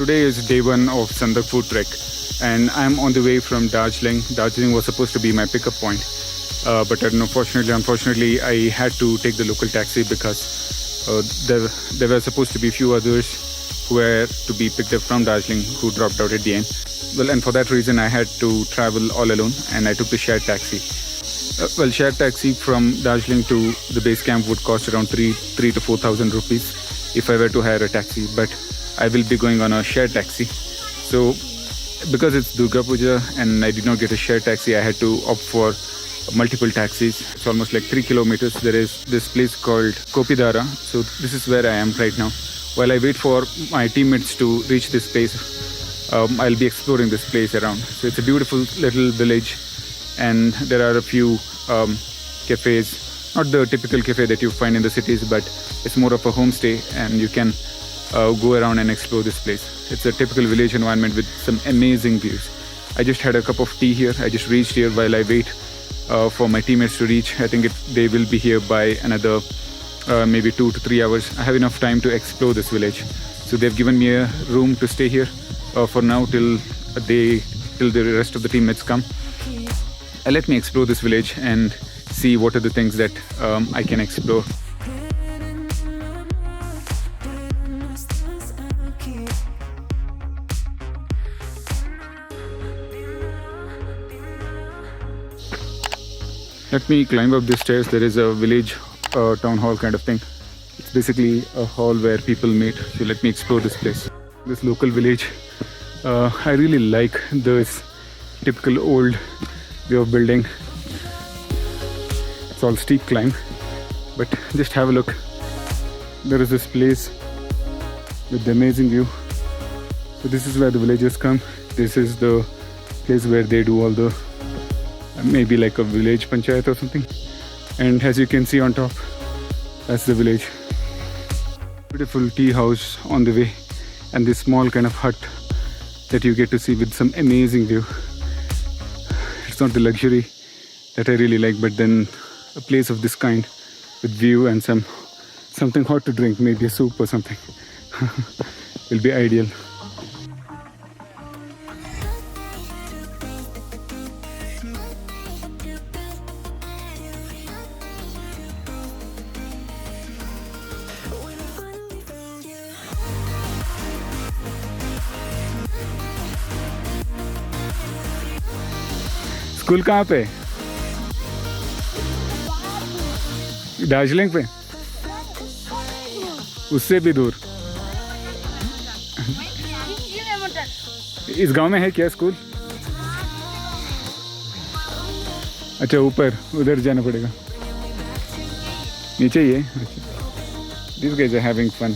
Today is day one of Sandakpur trek, and I'm on the way from Darjeeling. Darjeeling was supposed to be my pickup point, but unfortunately, I had to take the local taxi because there were supposed to be a few others who were to be picked up from Darjeeling who dropped out at the end. Well, and for that reason, I had to travel all alone, and I took the shared taxi. Shared taxi from Darjeeling to the base camp would cost around 3,000 to 4,000 rupees if I were to hire a taxi, but I will be going on a shared taxi. So because it's Durga Puja and I did not get a shared taxi, I had to opt for multiple taxis. It's almost like 3 kilometers. There is this place called Kopidara. So this is where I am right now. While I wait for my teammates to reach this place, I'll be exploring this place around. So it's a beautiful little village, and there are a few cafes. Not the typical cafe that you find in the cities, but it's more of a homestay, and you can go around and explore this place. It's a typical village environment with some amazing views. I just had a cup of tea here. I just reached here while I wait for my teammates to reach. I think they will be here by another maybe 2 to 3 hours. I have enough time to explore this village. So they've given me a room to stay here for now till the rest of the teammates come. Let me explore this village and see what are the things that I can explore. Let me climb up the stairs. There is a village town hall kind of thing. It's basically a hall where people meet. So let me explore this place. This local village. I really like this typical old way of building. It's all steep climb, but just have a look. There is this place with the amazing view. So this is where the villagers come. This is the place where they do all the maybe like a village panchayat or something. And as you can see on top, that's the village. Beautiful tea house on the way, and this small kind of hut that you get to see with some amazing view. It's not the luxury that I really like, but then a place of this kind with view and something hot to drink, maybe a soup or something, will be ideal. School कहाँ पे? दार्जिलिंग पे? उससे भी दूर? इस गांव में है क्या स्कूल? अच्छा, ऊपर उधर जाना पड़ेगा. नीचे ही है. These guys are having fun.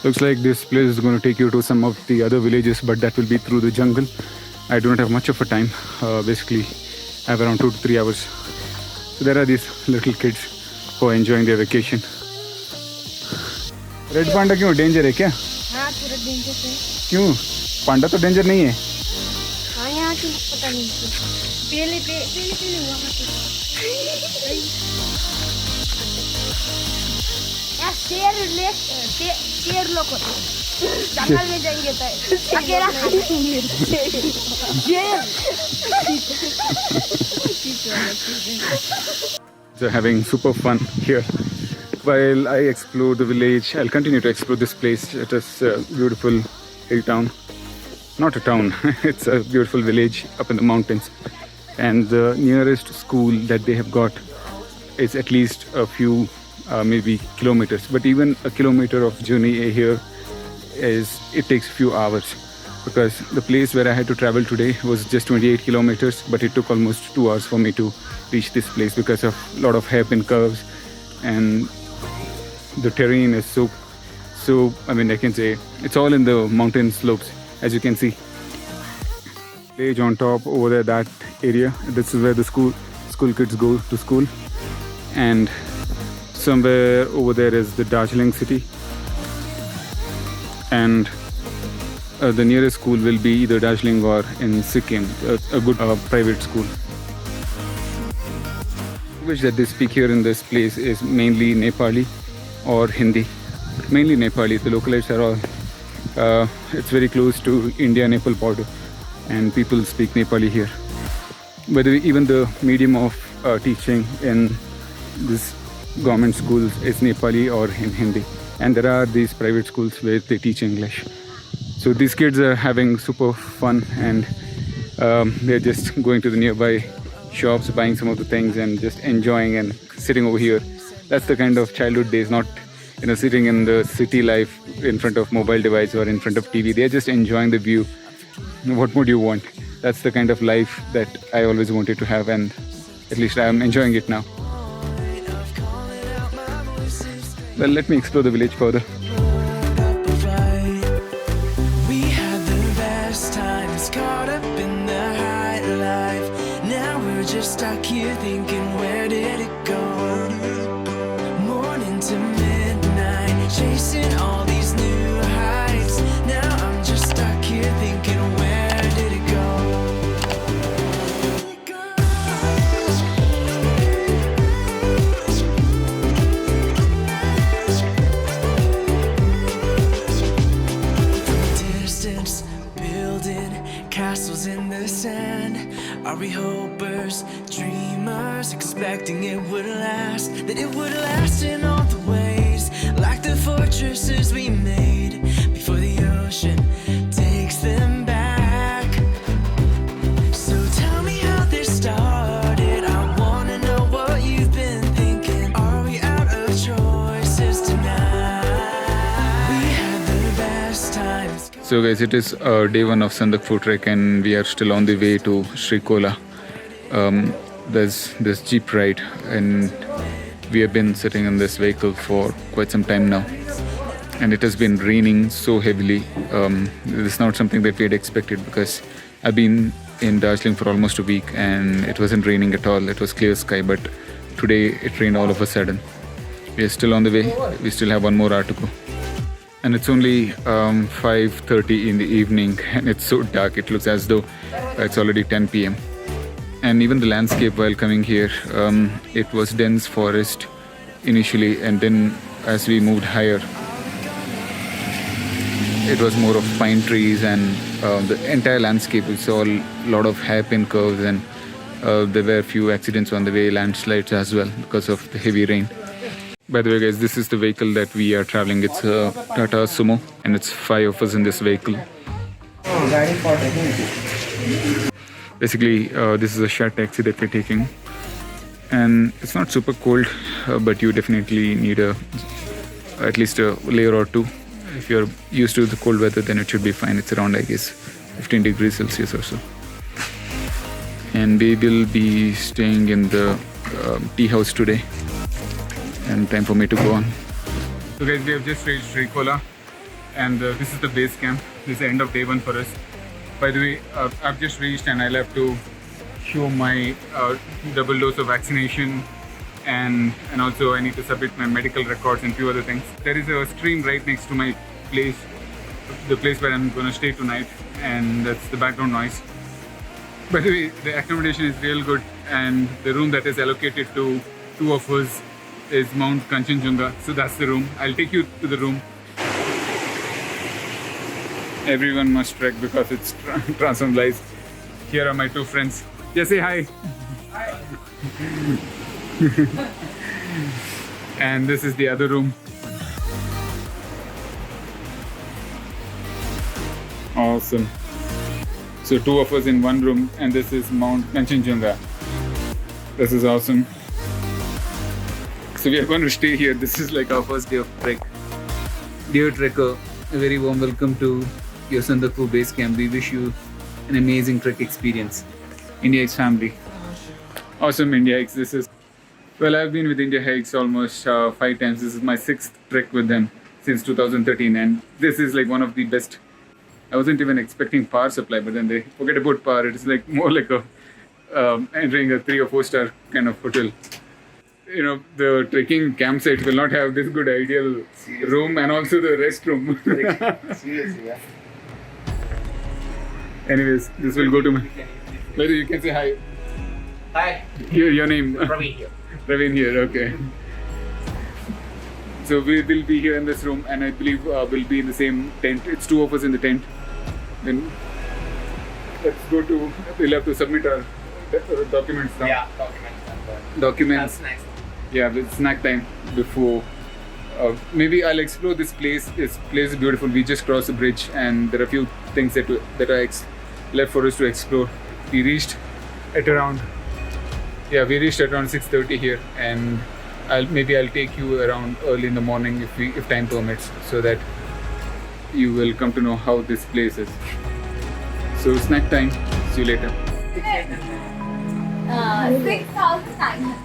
Looks like this place is going to take you to some of the other villages, but that will be through the jungle. I do not have much of a time. Basically, I have around 2 to 3 hours. So there are these little kids who are enjoying their vacation. Red panda क्यों danger है क्या? हाँ, पूरा danger है. क्यों? पांडा तो danger नहीं है. हाँ, यहाँ की पता नहीं. पहले वहाँ शेर लोग होते हैं. जंगल में जाएंगे तो अकेला खाएंगे. So having super fun here. While I explore the village, I'll continue to explore this place. It is a beautiful hill town. Not a town, it's a beautiful village up in the mountains. And the nearest school that they have got is at least a few maybe kilometers. But even a kilometer of journey here it takes a few hours, because the place where I had to travel today was just 28 kilometers, but it took almost 2 hours for me to reach this place because of a lot of hairpin curves, and the terrain is so I mean, I can say it's all in the mountain slopes, as you can see. Village on top over there, that area, this is where the school kids go to school, and somewhere over there is the Darjeeling city, and the nearest school will be either Darjeeling or in Sikkim, a good private school. The language that they speak here in this place is mainly Nepali or Hindi. Mainly Nepali. The localites are all. It's very close to India-Nepal border, and people speak Nepali here. By the way, even the medium of teaching in this government schools is Nepali or in Hindi, and there are these private schools where they teach English. So these kids are having super fun, and they're just going to the nearby shops, buying some of the things, and just enjoying and sitting over here. That's the kind of childhood days, not sitting in the city life in front of mobile device or in front of TV. They're just enjoying the view. What more do you want? That's the kind of life that I always wanted to have, and at least I'm enjoying it now. Well, let me explore the village further. We had the best times, caught up in the high life. Now we're just stuck here thinking, where did it go? Morning to midnight, chasing all these new heights. Now I'm just stuck here thinking, where did it go? Distance, building castles in the sand. Are we hopers, dreamers, expecting it would last? That it would last in all the ways, like the fortresses we made before the ocean takes them back. So tell me how this started. I wanna know what you've been thinking. Are we out of choices tonight? We had the best times. So guys, it is day one of Sandakpur trek, and we are still on the way to Srikola. There's this jeep ride, and we have been sitting in this vehicle for quite some time now, and it has been raining so heavily. It's not something that we had expected, because I've been in Darjeeling for almost a week and it wasn't raining at all. It was clear sky, but today it rained all of a sudden. We are still on the way. We still have 1 more hour to go. And it's only 5:30 in the evening, and it's so dark. It looks as though it's already 10 p.m. And even the landscape while coming here, it was dense forest initially, and then as we moved higher, it was more of pine trees, and the entire landscape, we saw a lot of hairpin curves, and there were a few accidents on the way, landslides as well because of the heavy rain. By the way guys, this is the vehicle that we are traveling. It's a Tata Sumo, and it's 5 of us in this vehicle. Basically, this is a shared taxi that we're taking, and it's not super cold, but you definitely need at least a layer or two. If you're used to the cold weather, then it should be fine. It's around, I guess, 15 degrees Celsius or so. And we will be staying in the tea house today, and time for me to go on. So guys, we have just reached Srikola, and this is the base camp. This is the end of day 1 for us. By the way, I've just reached, and I'll have to show my double dose of vaccination, and also I need to submit my medical records and few other things. There is a stream right next to my place, the place where I'm going to stay tonight, and that's the background noise. By the way, the accommodation is real good, and the room that is allocated to 2 of us is Mount Kanchenjunga. So that's the room. I'll take you to the room. Everyone must trek because it's transformalized. Here are my 2 friends. Just say hi. Hi. And this is the other room. Awesome. So 2 of us in 1 room, and this is Mount Kanchenjunga. This is awesome. So we are going to stay here. This is like our first day of trek. Dear trekker, a very warm welcome to your Sandakpur base camp. We wish you an amazing trek experience. India Hikes family. Awesome India Hikes. This is, well, I've been with India Hikes almost 5 times. This is my 6th trek with them since 2013, and this is like one of the best. I wasn't even expecting power supply, but then they forget about power. It's like more like a entering a 3 or 4 star kind of hotel. You know, the trekking campsite will not have this good ideal room, and also the restroom. Seriously, yeah. Anyways, this will go to my. Maybe you can say hi. Hi, Your name. Ravi here. Ravin here. Okay. So we will be here in this room, and I believe we'll be in the same tent. It's two of us in the tent. Then let's go to. We'll have to submit our documents now. Yeah, documents and Documents. that's next. Yeah, with snack time before. Maybe I'll explore this place. This place is beautiful. We just crossed the bridge, and there are a few things that are left for us to explore. We reached at around. Yeah, we reached at around 6:30 here, and I'll take you around early in the morning if time permits, so that you will come to know how this place is. So snack time. See you later. 6,900.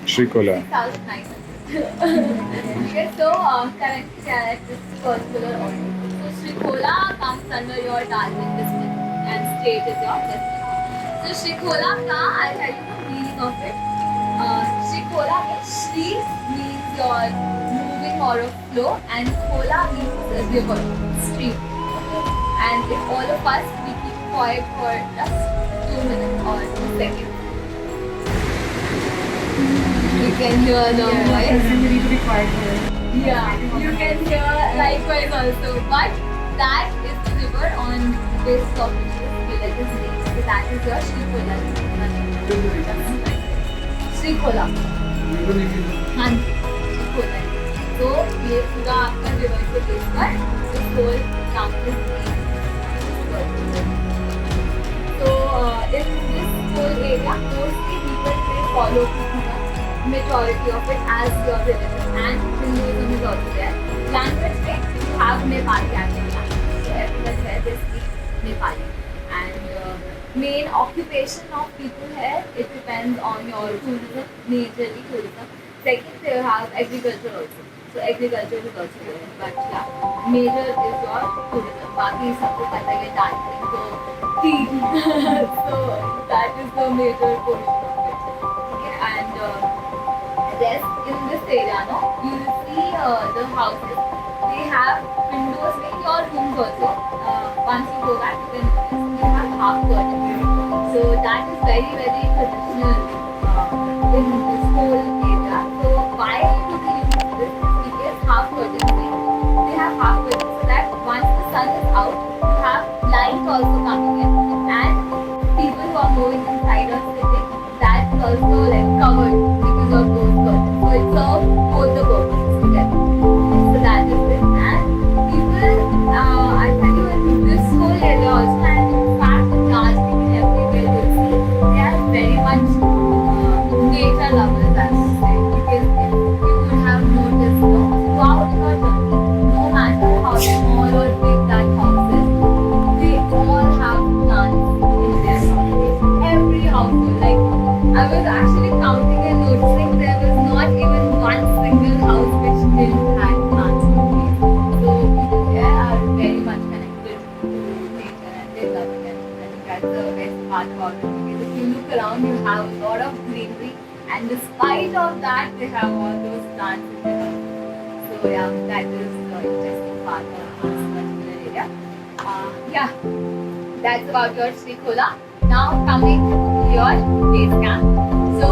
Shrikola. 6,900. Okay, so currently they are at this particular order. So Shrikola comes under your Darjeeling district and state is your district. So Shrikola ka, I'll tell you the meaning of it. Shrikola means Shri means your moving or a flow, and Kola means a river, stream. Okay? And if all of us we keep quiet for just 2 minutes or 2 seconds. You can hear the voice. You need to be quiet here. Yeah, you can hear likewise also. But that is the river on this of which is village is named. So that is your Shrikola. Shrikola. हाँ जी, Shrikola. So ये पूरा आपका river से लेकर this whole town is named. So in this whole area, mostly people they follow Krishna. Majority of it as your religion, and Hinduism is also there. Language में you have Nepali as your language. So everyone here they speak Nepali. And main occupation of people here, it depends on your tourism, majorly tourism. Second, they have agriculture also. So agriculture is also there. But yeah, major is your tourism. बाकी सबको पता है Darjeeling तो tea. So that is the major portion of it. Okay, and rest in this area, no, you will see the houses. They have windows in your rooms also. Once you go back, you can notice they have half curtains. So that is very very traditional in this whole area. So why do they use this? Because half curtains. They have half curtains so that once the sun is out, you have light also coming in, and people who are moving inside or sitting, that is also like covered because of those curtains. So it serves both the purposes together. So that is it. And people, I tell you, in this whole area also, and in fact in Darjeeling and everywhere you will see, they are very much nature lovers, I would say. Because if you would have noticed, throughout your journey, no matter how small or big that house is, they all have plants in their houses. Every household, like I was actually counting and noticing there was not even one single house which didn't have plants in place. So people here are very much connected to nature and they love it. And I think that's the best part about it. Because if you look around, you have a lot of greenery, and despite of that, they have all those plants in their house. So yeah, that is the interesting part of this particular area. Yeah, that's about your Shrikola. Now coming to your base camp. So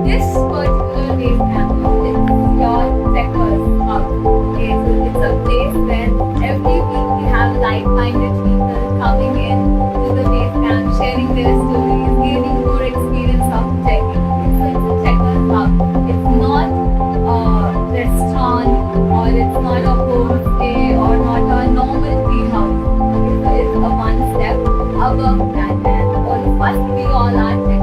this particular base camp is your Checkers house. Okay, so it's a place where every week we have like-minded people coming in to the base camp, sharing their stories, gaining more experience of trekking. So it's a Checkers house. It's not a restaurant, or it's not a homestay, or not a normal tea house. Okay, so it's a one step above that, and all of us, we all are checkers.